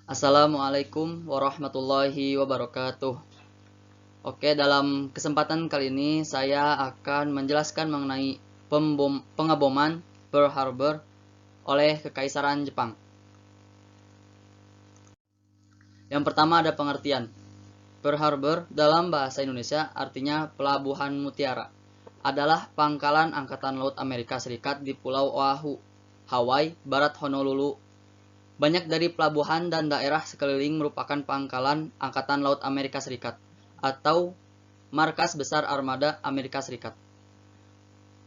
Assalamualaikum warahmatullahi wabarakatuh. Oke, dalam kesempatan kali ini saya akan menjelaskan mengenai pengeboman Pearl Harbor oleh Kekaisaran Jepang. Yang pertama ada pengertian. Pearl Harbor dalam bahasa Indonesia artinya Pelabuhan Mutiara. Adalah pangkalan Angkatan Laut Amerika Serikat di Pulau Oahu, Hawaii, Barat Honolulu. Banyak dari pelabuhan dan daerah sekeliling merupakan pangkalan Angkatan Laut Amerika Serikat atau markas besar armada Amerika Serikat.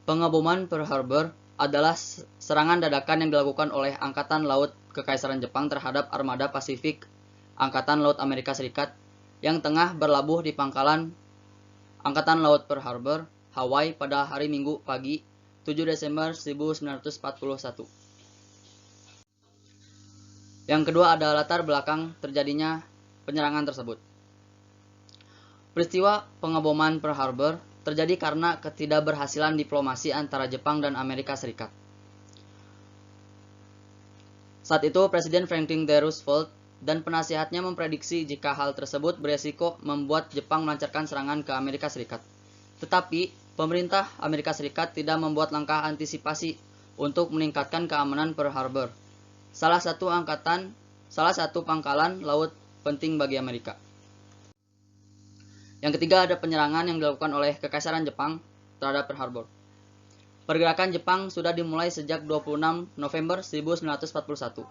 Pengeboman Pearl Harbor adalah serangan dadakan yang dilakukan oleh Angkatan Laut Kekaisaran Jepang terhadap armada Pasifik Angkatan Laut Amerika Serikat yang tengah berlabuh di pangkalan Angkatan Laut Pearl Harbor, Hawaii pada hari Minggu pagi 7 Desember 1941. Yang kedua ada latar belakang terjadinya penyerangan tersebut. Peristiwa pengeboman Pearl Harbor terjadi karena ketidakberhasilan diplomasi antara Jepang dan Amerika Serikat. Saat itu, Presiden Franklin D. Roosevelt dan penasihatnya memprediksi jika hal tersebut beresiko membuat Jepang melancarkan serangan ke Amerika Serikat. Tetapi, pemerintah Amerika Serikat tidak membuat langkah antisipasi untuk meningkatkan keamanan Pearl Harbor, salah satu pangkalan laut penting bagi Amerika. Yang ketiga ada penyerangan yang dilakukan oleh Kekaisaran Jepang terhadap Pearl Harbor. Pergerakan Jepang sudah dimulai sejak 26 November 1941.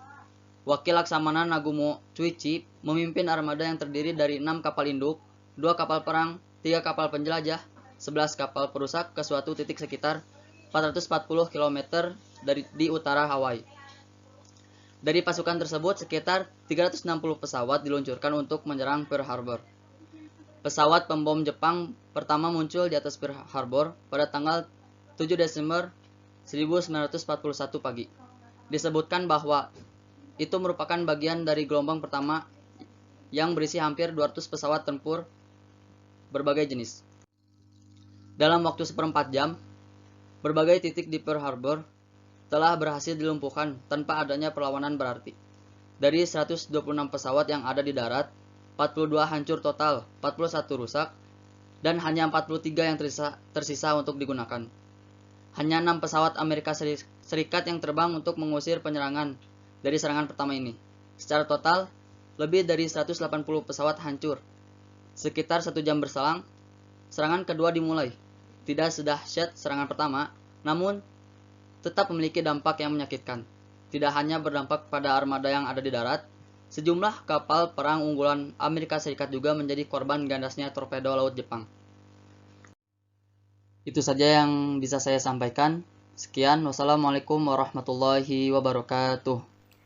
Wakil Laksamana Nagumo Chuichi memimpin armada yang terdiri dari 6 kapal induk, 2 kapal perang, 3 kapal penjelajah, 11 kapal perusak ke suatu titik sekitar 440 km di utara Hawaii. Dari pasukan tersebut, sekitar 360 pesawat diluncurkan untuk menyerang Pearl Harbor. Pesawat pembom Jepang pertama muncul di atas Pearl Harbor pada tanggal 7 Desember 1941 pagi. Disebutkan bahwa itu merupakan bagian dari gelombang pertama yang berisi hampir 200 pesawat tempur berbagai jenis. Dalam waktu seperempat jam, berbagai titik di Pearl Harbor telah berhasil dilumpuhkan tanpa adanya perlawanan berarti. Dari 126 pesawat yang ada di darat, 42 hancur total, 41 rusak, dan hanya 43 yang tersisa untuk digunakan. Hanya 6 pesawat Amerika Serikat yang terbang untuk mengusir penyerangan dari serangan pertama ini. Secara total, lebih dari 180 pesawat hancur. Sekitar 1 jam berselang, serangan kedua dimulai. Tidak sedahsyat serangan pertama, namun tetap memiliki dampak yang menyakitkan. Tidak hanya berdampak pada armada yang ada di darat, sejumlah kapal perang unggulan Amerika Serikat juga menjadi korban gandasnya torpedo laut Jepang. Itu saja yang bisa saya sampaikan. Sekian, wassalamualaikum warahmatullahi wabarakatuh.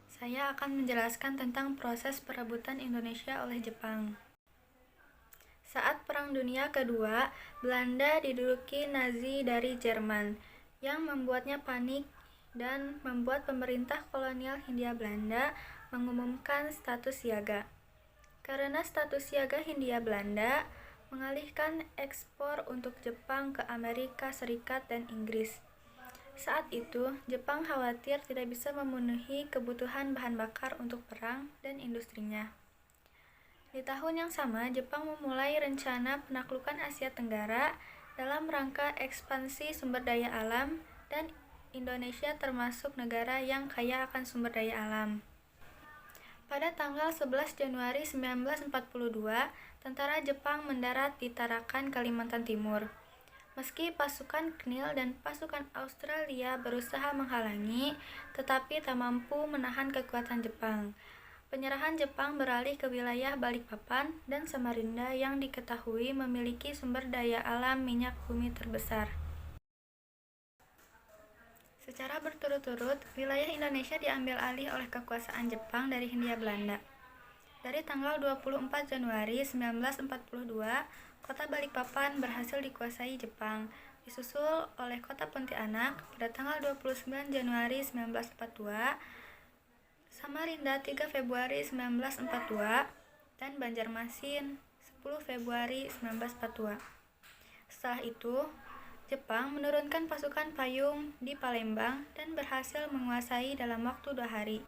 Saya akan menjelaskan tentang proses perebutan Indonesia oleh Jepang. Saat Perang Dunia Kedua, Belanda diduduki Nazi dari Jerman, yang membuatnya panik dan membuat pemerintah kolonial Hindia Belanda mengumumkan status siaga. Karena status siaga Hindia Belanda mengalihkan ekspor untuk Jepang ke Amerika Serikat dan Inggris. Saat itu, Jepang khawatir tidak bisa memenuhi kebutuhan bahan bakar untuk perang dan industrinya. Di tahun yang sama, Jepang memulai rencana penaklukan Asia Tenggara dalam rangka ekspansi sumber daya alam, dan Indonesia termasuk negara yang kaya akan sumber daya alam. Pada tanggal 11 Januari 1942, tentara Jepang mendarat di Tarakan, Kalimantan Timur. Meski pasukan KNIL dan pasukan Australia berusaha menghalangi, tetapi tak mampu menahan kekuatan Jepang. Penyerahan Jepang beralih ke wilayah Balikpapan dan Samarinda yang diketahui memiliki sumber daya alam minyak bumi terbesar. Secara berturut-turut, wilayah Indonesia diambil alih oleh kekuasaan Jepang dari Hindia Belanda. Dari tanggal 24 Januari 1942, kota Balikpapan berhasil dikuasai Jepang, disusul oleh kota Pontianak pada tanggal 29 Januari 1942, Samarinda 3 Februari 1942, dan Banjarmasin 10 Februari 1942. Setelah itu, Jepang menurunkan pasukan payung di Palembang dan berhasil menguasai dalam waktu 2 hari.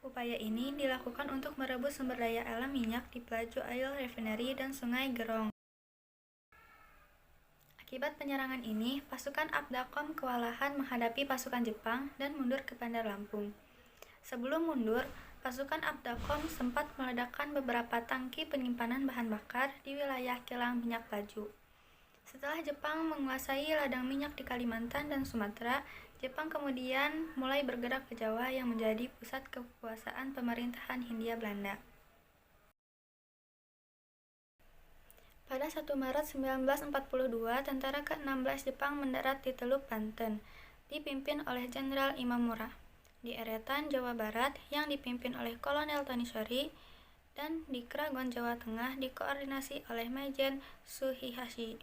Upaya ini dilakukan untuk merebut sumber daya alam minyak di Plajo Oil Refinery dan Sungai Gerong. Akibat penyerangan ini, pasukan Abdakom kewalahan menghadapi pasukan Jepang dan mundur ke Bandar Lampung. Sebelum mundur, pasukan Abdakom sempat meledakkan beberapa tangki penyimpanan bahan bakar di wilayah kilang minyak Plajo. Setelah Jepang menguasai ladang minyak di Kalimantan dan Sumatera, Jepang kemudian mulai bergerak ke Jawa yang menjadi pusat kekuasaan pemerintahan Hindia Belanda. Pada 1 Maret 1942, tentara ke-16 Jepang mendarat di Teluk Banten, dipimpin oleh Jenderal Imamura, di Eretan, Jawa Barat, yang dipimpin oleh Kolonel Tony Sori, dan di Kragon, Jawa Tengah, dikoordinasi oleh Majen Suhihashi.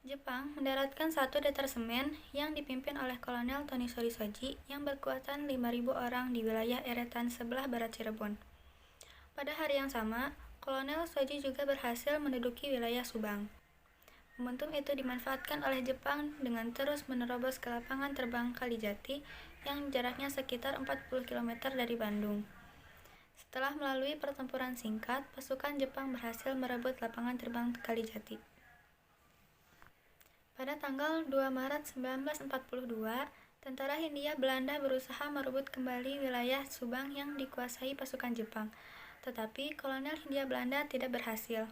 Jepang mendaratkan satu detarsemen yang dipimpin oleh Kolonel Tony Sori Soji yang berkekuatan 5.000 orang di wilayah Eretan sebelah barat Cirebon. Pada hari yang sama, Kolonel Soji juga berhasil menduduki wilayah Subang. Momentum itu dimanfaatkan oleh Jepang dengan terus menerobos ke lapangan terbang Kalijati yang jaraknya sekitar 40 km dari Bandung. Setelah melalui pertempuran singkat, pasukan Jepang berhasil merebut lapangan terbang Kalijati. Pada tanggal 2 Maret 1942, tentara Hindia Belanda berusaha merebut kembali wilayah Subang yang dikuasai pasukan Jepang, tetapi Kolonel Hindia Belanda tidak berhasil.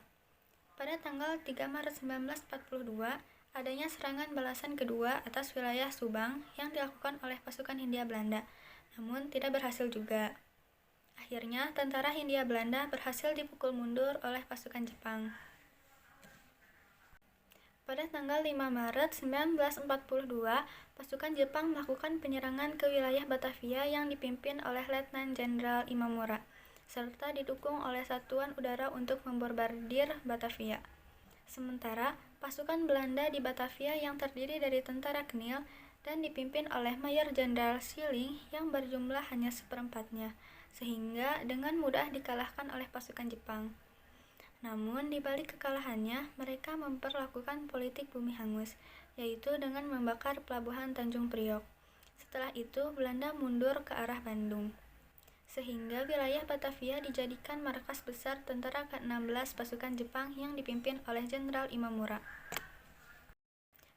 Pada tanggal 3 Maret 1942, adanya serangan balasan kedua atas wilayah Subang yang dilakukan oleh pasukan Hindia Belanda, namun tidak berhasil juga. Akhirnya, tentara Hindia Belanda berhasil dipukul mundur oleh pasukan Jepang. Pada tanggal 5 Maret 1942, pasukan Jepang melakukan penyerangan ke wilayah Batavia yang dipimpin oleh Letnan Jenderal Imamura, serta didukung oleh Satuan Udara untuk membombardir Batavia. Sementara, pasukan Belanda di Batavia yang terdiri dari tentara Kenil dan dipimpin oleh Mayor Jenderal Schilling yang berjumlah hanya seperempatnya, sehingga dengan mudah dikalahkan oleh pasukan Jepang. Namun, di balik kekalahannya, mereka memperlakukan politik bumi hangus, yaitu dengan membakar pelabuhan Tanjung Priok. Setelah itu, Belanda mundur ke arah Bandung, sehingga wilayah Batavia dijadikan markas besar tentara ke-16 pasukan Jepang yang dipimpin oleh Jenderal Imamura.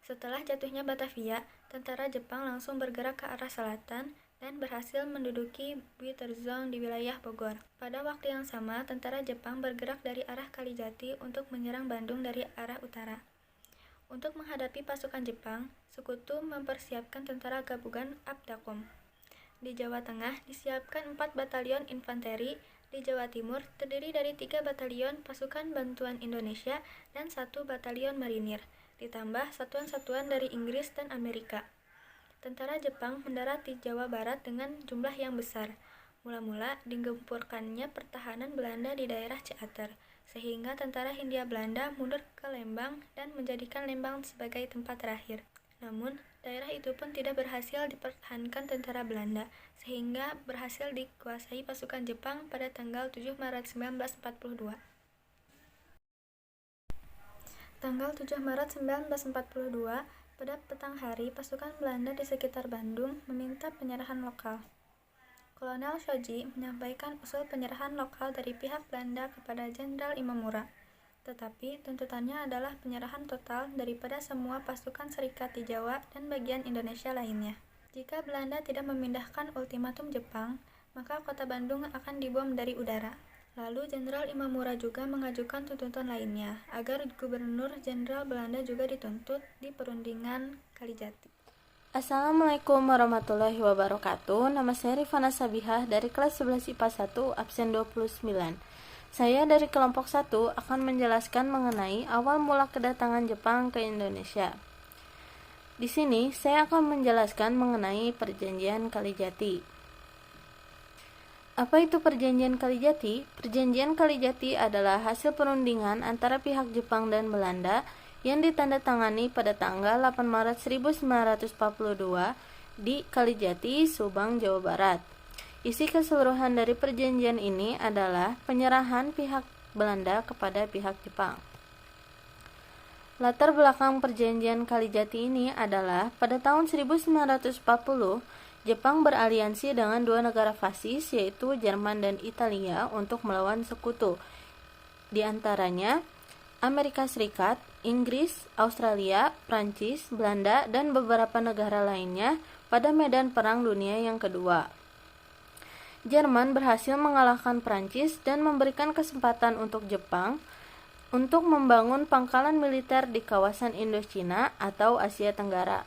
Setelah jatuhnya Batavia, tentara Jepang langsung bergerak ke arah selatan dan berhasil menduduki Bitterzong di wilayah Bogor. Pada waktu yang sama, tentara Jepang bergerak dari arah Kalijati untuk menyerang Bandung dari arah utara. Untuk menghadapi pasukan Jepang, Sekutu mempersiapkan tentara gabungan Abdakom. Di Jawa Tengah disiapkan 4 batalion infanteri, di Jawa Timur terdiri dari 3 batalion pasukan bantuan Indonesia dan 1 batalion marinir, ditambah satuan-satuan dari Inggris dan Amerika. Tentara Jepang mendarat di Jawa Barat dengan jumlah yang besar. Mula-mula digempurkannya pertahanan Belanda di daerah Ciater, sehingga tentara Hindia Belanda mundur ke Lembang dan menjadikan Lembang sebagai tempat terakhir. Namun, daerah itu pun tidak berhasil dipertahankan tentara Belanda, sehingga berhasil dikuasai pasukan Jepang pada tanggal 7 Maret 1942. Tanggal 7 Maret 1942, pada petang hari, pasukan Belanda di sekitar Bandung meminta penyerahan lokal. Kolonel Shoji menyampaikan usul penyerahan lokal dari pihak Belanda kepada Jenderal Imamura, tetapi tuntutannya adalah penyerahan total daripada semua pasukan serikat di Jawa dan bagian Indonesia lainnya. Jika Belanda tidak memindahkan ultimatum Jepang, maka kota Bandung akan dibom dari udara. Lalu Jenderal Imamura juga mengajukan tuntutan lainnya, agar Gubernur Jenderal Belanda juga dituntut di perundingan Kalijati. Assalamualaikum warahmatullahi wabarakatuh. Nama saya Rifana Sabihah dari kelas 11 IPA 1, absen 29. Saya dari kelompok 1 akan menjelaskan mengenai awal mula kedatangan Jepang ke Indonesia. Di sini saya akan menjelaskan mengenai Perjanjian Kalijati. Apa itu Perjanjian Kalijati? Perjanjian Kalijati adalah hasil perundingan antara pihak Jepang dan Belanda yang ditandatangani pada tanggal 8 Maret 1942 di Kalijati, Subang, Jawa Barat. Isi keseluruhan dari perjanjian ini adalah penyerahan pihak Belanda kepada pihak Jepang. Latar belakang perjanjian Kalijati ini adalah pada tahun 1940 Jepang beraliansi dengan dua negara fasis yaitu Jerman dan Italia untuk melawan sekutu, di antaranya Amerika Serikat, Inggris, Australia, Prancis, Belanda, dan beberapa negara lainnya pada medan Perang Dunia yang kedua. Jerman berhasil mengalahkan Prancis dan memberikan kesempatan untuk Jepang untuk membangun pangkalan militer di kawasan Indochina atau Asia Tenggara.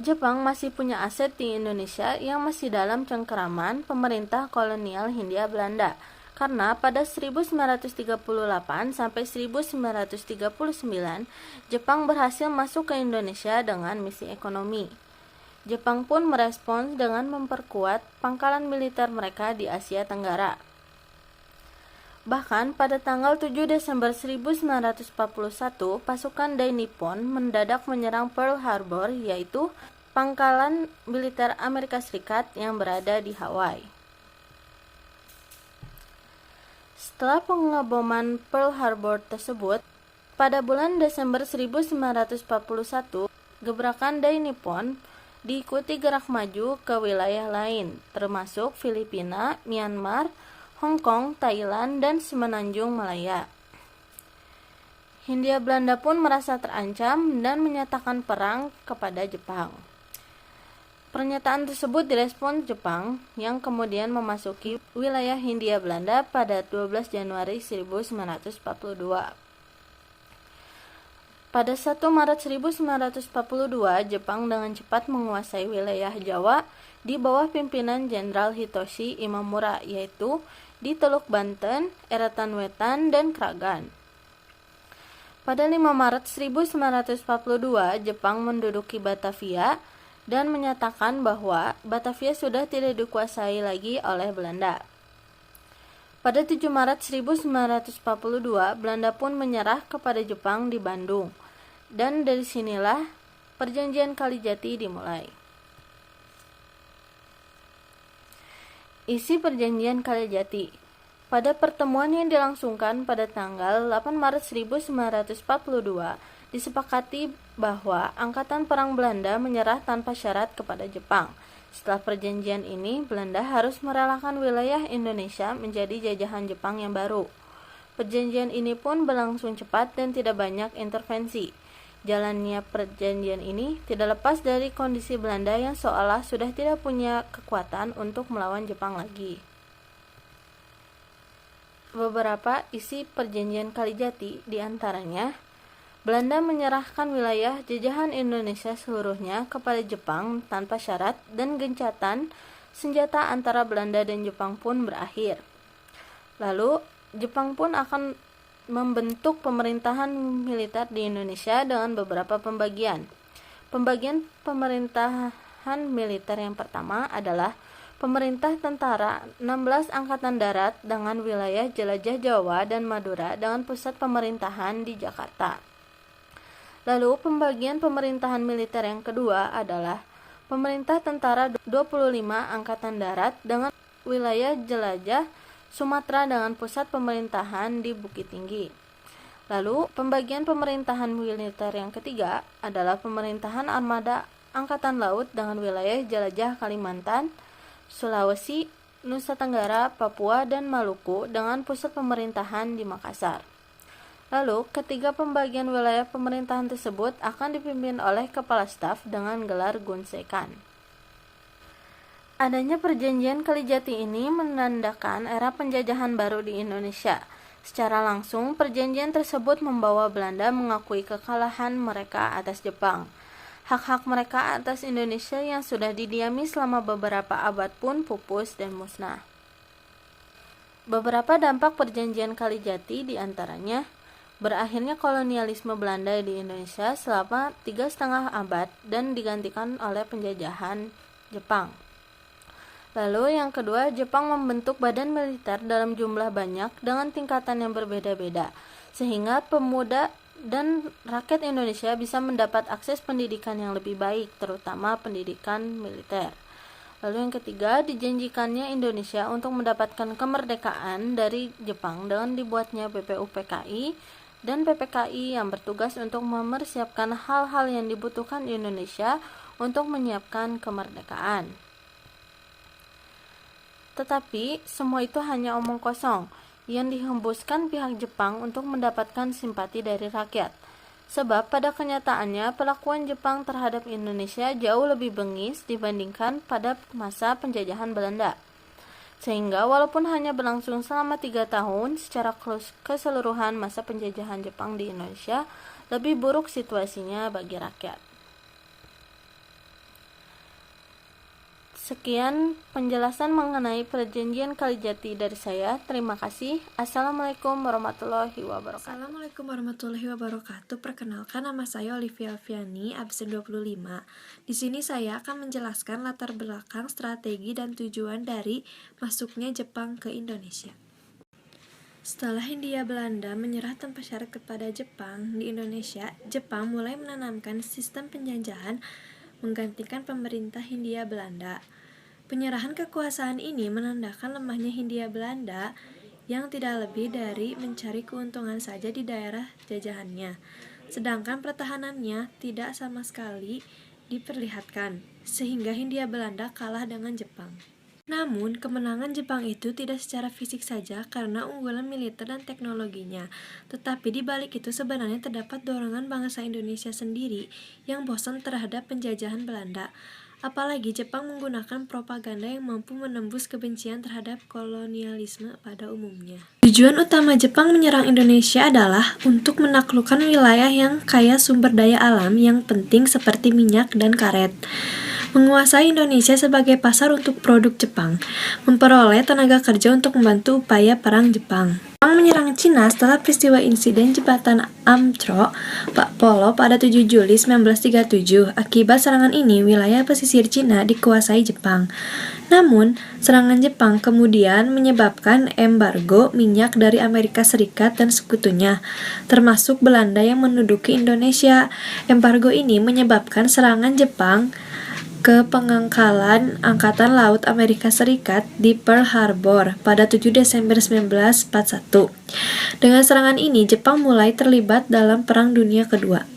Jepang masih punya aset di Indonesia yang masih dalam cengkeraman pemerintah kolonial Hindia Belanda, karena pada 1938 sampai 1939 Jepang berhasil masuk ke Indonesia dengan misi ekonomi. Jepang pun merespons dengan memperkuat pangkalan militer mereka di Asia Tenggara. Bahkan pada tanggal 7 Desember 1941, pasukan Dai Nippon mendadak menyerang Pearl Harbor, yaitu pangkalan militer Amerika Serikat yang berada di Hawaii. Setelah pengeboman Pearl Harbor tersebut, pada bulan Desember 1941, gebrakan Dai Nippon diikuti gerak maju ke wilayah lain, termasuk Filipina, Myanmar, Hong Kong, Thailand, dan Semenanjung Malaya. Hindia Belanda pun merasa terancam dan menyatakan perang kepada Jepang. Pernyataan tersebut direspons Jepang yang kemudian memasuki wilayah Hindia Belanda pada 12 Januari 1942. Pada 1 Maret 1942, Jepang dengan cepat menguasai wilayah Jawa di bawah pimpinan Jenderal Hitoshi Imamura, yaitu di Teluk Banten, Eretan Wetan, dan Kragan. Pada 5 Maret 1942, Jepang menduduki Batavia dan menyatakan bahwa Batavia sudah tidak dikuasai lagi oleh Belanda. Pada 7 Maret 1942, Belanda pun menyerah kepada Jepang di Bandung, dan dari sinilah Perjanjian Kalijati dimulai. Isi Perjanjian Kalijati. Pada pertemuan yang dilangsungkan pada tanggal 8 Maret 1942, disepakati bahwa Angkatan Perang Belanda menyerah tanpa syarat kepada Jepang. Setelah perjanjian ini, Belanda harus merelakan wilayah Indonesia menjadi jajahan Jepang yang baru. Perjanjian ini pun berlangsung cepat dan tidak banyak intervensi. Jalannya perjanjian ini tidak lepas dari kondisi Belanda yang seolah sudah tidak punya kekuatan untuk melawan Jepang lagi. Beberapa isi Perjanjian Kalijati diantaranya, Belanda menyerahkan wilayah jajahan Indonesia seluruhnya kepada Jepang tanpa syarat, dan gencatan senjata antara Belanda dan Jepang pun berakhir. Lalu, Jepang pun akan membentuk pemerintahan militer di Indonesia dengan beberapa pembagian. Pembagian pemerintahan militer yang pertama adalah pemerintah tentara 16 Angkatan Darat dengan wilayah jelajah Jawa dan Madura dengan pusat pemerintahan di Jakarta. Lalu pembagian pemerintahan militer yang kedua adalah pemerintah tentara 25 Angkatan Darat dengan wilayah jelajah Sumatera dengan pusat pemerintahan di Bukit Tinggi. Lalu pembagian pemerintahan militer yang ketiga adalah pemerintahan armada Angkatan Laut dengan wilayah jelajah Kalimantan, Sulawesi, Nusa Tenggara, Papua, dan Maluku dengan pusat pemerintahan di Makassar. Lalu, ketiga pembagian wilayah pemerintahan tersebut akan dipimpin oleh kepala staf dengan gelar Gunsekan. Adanya Perjanjian Kalijati ini menandakan era penjajahan baru di Indonesia. Secara langsung, perjanjian tersebut membawa Belanda mengakui kekalahan mereka atas Jepang. Hak-hak mereka atas Indonesia yang sudah didiami selama beberapa abad pun pupus dan musnah. Beberapa dampak Perjanjian Kalijati diantaranya, berakhirnya kolonialisme Belanda di Indonesia selama 3,5 abad dan digantikan oleh penjajahan Jepang. Lalu yang kedua, Jepang membentuk badan militer dalam jumlah banyak dengan tingkatan yang berbeda-beda, sehingga pemuda dan rakyat Indonesia bisa mendapat akses pendidikan yang lebih baik, terutama pendidikan militer. Lalu yang ketiga, dijanjikannya Indonesia untuk mendapatkan kemerdekaan dari Jepang dengan dibuatnya BPUPKI dan PPKI yang bertugas untuk mempersiapkan hal-hal yang dibutuhkan Indonesia untuk menyiapkan kemerdekaan. Tetapi semua itu hanya omong kosong yang dihembuskan pihak Jepang untuk mendapatkan simpati dari rakyat. Sebab pada kenyataannya perlakuan Jepang terhadap Indonesia jauh lebih bengis dibandingkan pada masa penjajahan Belanda. Sehingga walaupun hanya berlangsung selama 3 tahun, secara keseluruhan masa penjajahan Jepang di Indonesia lebih buruk situasinya bagi rakyat. Sekian penjelasan mengenai Perjanjian Kalijati dari saya. Terima kasih. Assalamualaikum warahmatullahi wabarakatuh. Assalamualaikum warahmatullahi wabarakatuh. Perkenalkan, nama saya Olivia Alfiani, absen 25. Di sini saya akan menjelaskan latar belakang, strategi, dan tujuan dari masuknya Jepang ke Indonesia. Setelah Hindia Belanda menyerah tanpa syarat kepada Jepang di Indonesia, Jepang mulai menanamkan sistem penjajahan menggantikan pemerintah Hindia Belanda. Penyerahan kekuasaan ini menandakan lemahnya Hindia Belanda yang tidak lebih dari mencari keuntungan saja di daerah jajahannya, sedangkan pertahanannya tidak sama sekali diperlihatkan, sehingga Hindia Belanda kalah dengan Jepang. Namun, kemenangan Jepang itu tidak secara fisik saja karena unggulan militer dan teknologinya, tetapi di balik itu sebenarnya terdapat dorongan bangsa Indonesia sendiri yang bosan terhadap penjajahan Belanda. Apalagi Jepang menggunakan propaganda yang mampu menembus kebencian terhadap kolonialisme pada umumnya. Tujuan utama Jepang menyerang Indonesia adalah untuk menaklukkan wilayah yang kaya sumber daya alam yang penting seperti minyak dan karet, menguasai Indonesia sebagai pasar untuk produk Jepang, memperoleh tenaga kerja untuk membantu upaya perang Jepang. Jepang menyerang Cina setelah peristiwa insiden jembatan Amtro Pak Polo pada 7 Juli 1937. Akibat serangan ini, wilayah pesisir Cina dikuasai Jepang. Namun, serangan Jepang kemudian menyebabkan embargo minyak dari Amerika Serikat dan sekutunya, termasuk Belanda yang menduduki Indonesia. Embargo ini menyebabkan serangan Jepang ke pengangkalan Angkatan Laut Amerika Serikat di Pearl Harbor pada 7 Desember 1941. Dengan serangan ini, Jepang mulai terlibat dalam Perang Dunia Kedua.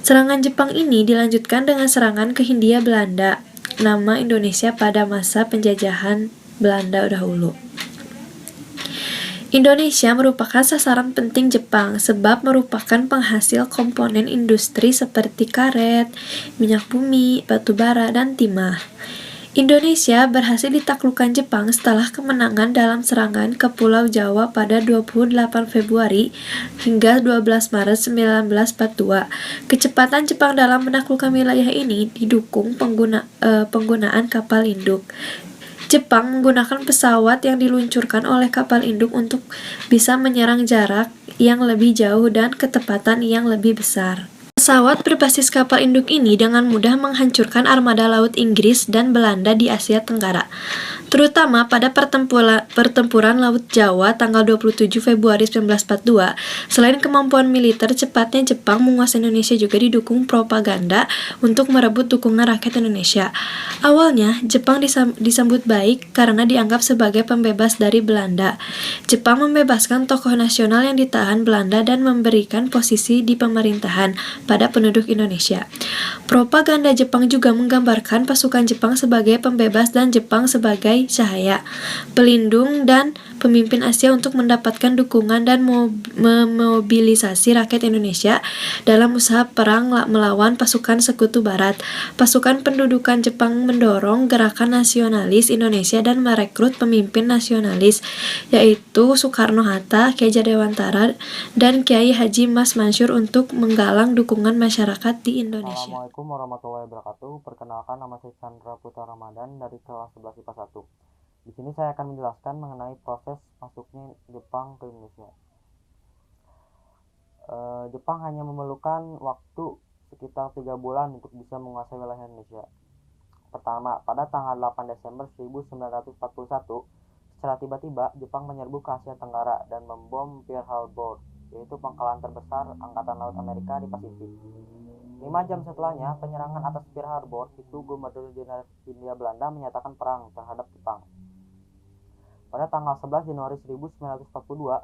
Serangan Jepang ini dilanjutkan dengan serangan ke Hindia Belanda, nama Indonesia pada masa penjajahan Belanda dahulu. Indonesia merupakan sasaran penting Jepang sebab merupakan penghasil komponen industri seperti karet, minyak bumi, batu bara, dan timah. Indonesia berhasil ditaklukkan Jepang setelah kemenangan dalam serangan ke Pulau Jawa pada 28 Februari hingga 12 Maret 1942. Kecepatan Jepang dalam menaklukkan wilayah ini didukung penggunaan kapal induk. Jepang menggunakan pesawat yang diluncurkan oleh kapal induk untuk bisa menyerang jarak yang lebih jauh dan ketepatan yang lebih besar. Pesawat berbasis kapal induk ini dengan mudah menghancurkan armada laut Inggris dan Belanda di Asia Tenggara, terutama pada pertempuran Laut Jawa tanggal 27 Februari 1942. Selain kemampuan militer, cepatnya Jepang menguasai Indonesia juga didukung propaganda untuk merebut dukungan rakyat Indonesia. Awalnya, Jepang disambut baik karena dianggap sebagai pembebas dari Belanda. Jepang membebaskan tokoh nasional yang ditahan Belanda dan memberikan posisi di pemerintahan pada penduduk Indonesia. Propaganda Jepang juga menggambarkan pasukan Jepang sebagai pembebas dan Jepang sebagai cahaya, pelindung, dan pemimpin Asia untuk mendapatkan dukungan dan memobilisasi rakyat Indonesia dalam usaha perang melawan pasukan Sekutu Barat. Pasukan pendudukan Jepang mendorong gerakan nasionalis Indonesia dan merekrut pemimpin nasionalis, yaitu Soekarno-Hatta, Ki Hajar Dewantara, dan Kiai Haji Mas Mansur untuk menggalang dukungan masyarakat di Indonesia. Assalamualaikum warahmatullahi wabarakatuh. Perkenalkan, nama saya Chandra Putra Ramadan dari kelas 11 IPA 1. Di sini saya akan menjelaskan mengenai proses masuknya Jepang ke Indonesia. Jepang hanya memerlukan waktu sekitar 3 bulan untuk bisa menguasai wilayah Indonesia. Pertama, pada tanggal 8 Desember 1941, secara tiba-tiba Jepang menyerbu ke Asia Tenggara dan membom Pearl Harbor, yaitu pangkalan terbesar Angkatan Laut Amerika di Pasifik. 5 jam setelahnya penyerangan atas Pearl Harbor, itu Gubernur Jenderal Hindia Belanda menyatakan perang terhadap Jepang. Pada tanggal 11 Januari 1942,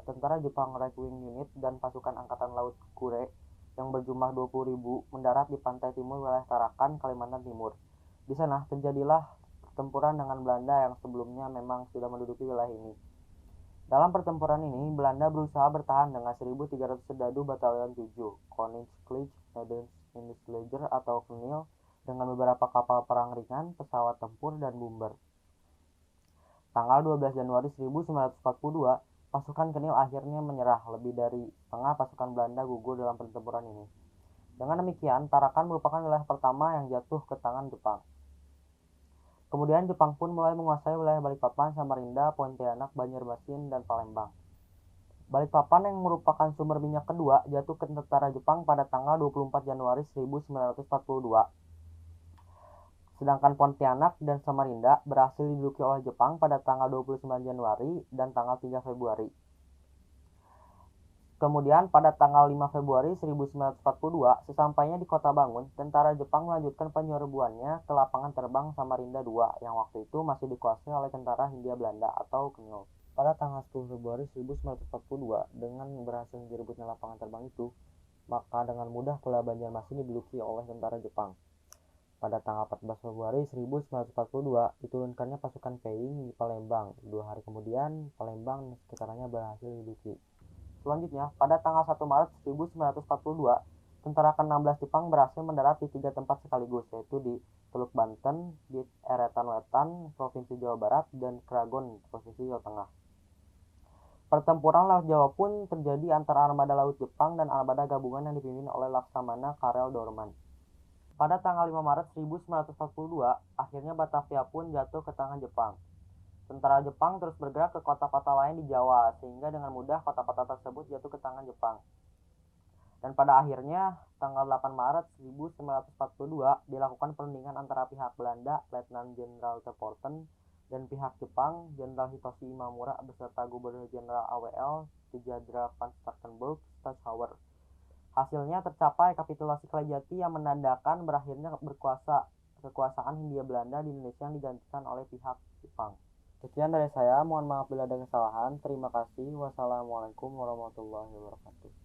tentara Jepang Right Wing Unit dan pasukan Angkatan Laut Kure yang berjumlah 20.000 mendarat di pantai timur wilayah Tarakan, Kalimantan Timur. Di sana terjadilah pertempuran dengan Belanda yang sebelumnya memang sudah menduduki wilayah ini. Dalam pertempuran ini, Belanda berusaha bertahan dengan 1.300 serdadu Batalion 7, Koninklijke Nederlandse Leger atau KNIL, dengan beberapa kapal perang ringan, pesawat tempur, dan bomber. Tanggal 12 Januari 1942, pasukan KNIL akhirnya menyerah. Lebih dari setengah pasukan Belanda gugur dalam pertempuran ini. Dengan demikian, Tarakan merupakan wilayah pertama yang jatuh ke tangan Jepang. Kemudian Jepang pun mulai menguasai wilayah Balikpapan, Samarinda, Pontianak, Banjarmasin, dan Palembang. Balikpapan yang merupakan sumber minyak kedua jatuh ke tentara Jepang pada tanggal 24 Januari 1942. Sedangkan Pontianak dan Samarinda berhasil diduduki oleh Jepang pada tanggal 29 Januari dan tanggal 3 Februari. Kemudian pada tanggal 5 Februari 1942, sesampainya di Kota Bangun, tentara Jepang melanjutkan penyerbuannya ke lapangan terbang Samarinda II yang waktu itu masih dikuasai oleh tentara Hindia Belanda atau KNIL. Pada tanggal 10 Februari 1942, dengan berhasil direbutnya lapangan terbang itu, maka dengan mudah Pulau Banjarmasin diduduki oleh tentara Jepang. Pada tanggal 14 Februari 1942, diturunkannya pasukan Peing di Palembang. 2 hari kemudian, Palembang dan sekitarnya berhasil diduduki. Selanjutnya, pada tanggal 1 Maret 1942, tentara ke-16 Jepang berhasil mendarat di 3 tempat sekaligus, yaitu di Teluk Banten, di Eretan Wetan, Provinsi Jawa Barat, dan Kragon, Provinsi Jawa Tengah. Pertempuran Laut Jawa pun terjadi antara armada laut Jepang dan armada gabungan yang dipimpin oleh Laksamana Karel Doorman. Pada tanggal 5 Maret 1942, akhirnya Batavia pun jatuh ke tangan Jepang. Tentara Jepang terus bergerak ke kota-kota lain di Jawa, sehingga dengan mudah kota-kota tersebut jatuh ke tangan Jepang. Dan pada akhirnya, tanggal 8 Maret 1942, dilakukan perundingan antara pihak Belanda, Letnan Jenderal Terpoorten, dan pihak Jepang, Jenderal Hitoshi Imamura beserta Gubernur Jenderal AWL, Tijadra van Starkenburg Stachauer. Hasilnya tercapai kapitulasi Kerajati yang menandakan berakhirnya kekuasaan Hindia Belanda di Indonesia yang digantikan oleh pihak Jepang. Sekian dari saya, mohon maaf bila ada kesalahan. Terima kasih. Wassalamualaikum warahmatullahi wabarakatuh.